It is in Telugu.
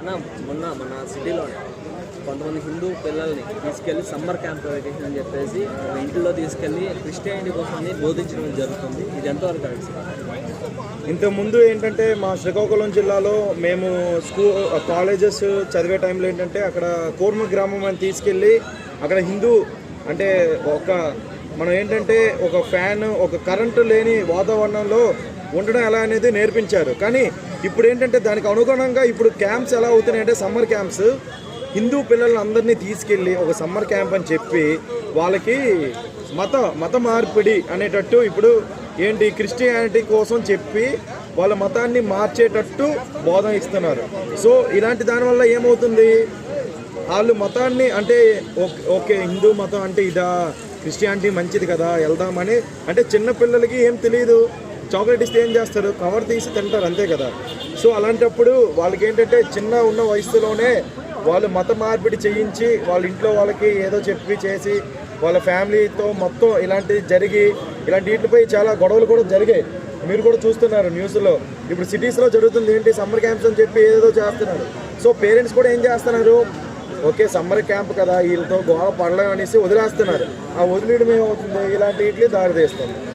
అన్న మొన్న మన సిటీలో కొంతమంది హిందూ పిల్లల్ని తీసుకెళ్ళి సమ్మర్ క్యాంప్ వెకేషన్ అని చెప్పేసి ఇంట్లో తీసుకెళ్ళి క్రిస్టియానిటీ కోసం బోధించడం జరుగుతుంది. ఇది ఎంతవరకు కరెక్ట్? ఇంతకుముందు ఏంటంటే మా శ్రీకాకుళం జిల్లాలో మేము కాలేజెస్ చదివే టైంలో ఏంటంటే అక్కడ కోర్మ గ్రామం అని తీసుకెళ్ళి అక్కడ హిందూ అంటే మనం ఏంటంటే ఒక ఫ్యాన్ ఒక కరెంటు లేని వాతావరణంలో ఉండడం ఎలా అనేది నేర్పించారు. కానీ ఇప్పుడు ఏంటంటే దానికి అనుగుణంగా ఇప్పుడు క్యాంప్స్ ఎలా అవుతున్నాయంటే సమ్మర్ క్యాంప్స్ హిందూ పిల్లలందరినీ తీసుకెళ్ళి ఒక సమ్మర్ క్యాంప్ అని చెప్పి వాళ్ళకి మత మార్పిడి అనేటట్టు ఇప్పుడు ఏంటి క్రిస్టియానిటీ కోసం చెప్పి వాళ్ళ మతాన్ని మార్చేటట్టు బోధన ఇస్తున్నారు. సో ఇలాంటి దానివల్ల ఏమవుతుంది, వాళ్ళు మతాన్ని అంటే ఓకే హిందూ మతం అంటే ఇదా, క్రిస్టియానిటీ మంచిది కదా వెళ్దామని అంటే చిన్న పిల్లలకి ఏం తెలియదు, చాక్లెట్ ఇస్తే ఏం చేస్తారు, కవర్ తీసి తింటారు అంతే కదా. సో అలాంటప్పుడు వాళ్ళకి ఏంటంటే చిన్న ఉన్న వయసులోనే వాళ్ళు మత మార్పిడి చేయించి వాళ్ళ ఇంట్లో వాళ్ళకి ఏదో చెప్పి చేసి వాళ్ళ ఫ్యామిలీతో మొత్తం ఇలాంటివి జరిగి ఇలాంటి వీటిపై చాలా గొడవలు కూడా జరిగాయి. మీరు కూడా చూస్తున్నారు న్యూస్లో. ఇప్పుడు సిటీస్లో జరుగుతుంది ఏంటి సమ్మర్ క్యాంప్స్ అని చెప్పి ఏదో చేస్తున్నారు. సో పేరెంట్స్ కూడా ఏం చేస్తున్నారు, ఓకే సమ్మర్ క్యాంప్ కదా వీళ్ళతో గోడ పడలేం అనేసి వదిలేస్తున్నారు. ఆ వదిలేయడం ఏమవుతుంది, ఇలాంటి వీటికి దారి తీస్తుంది.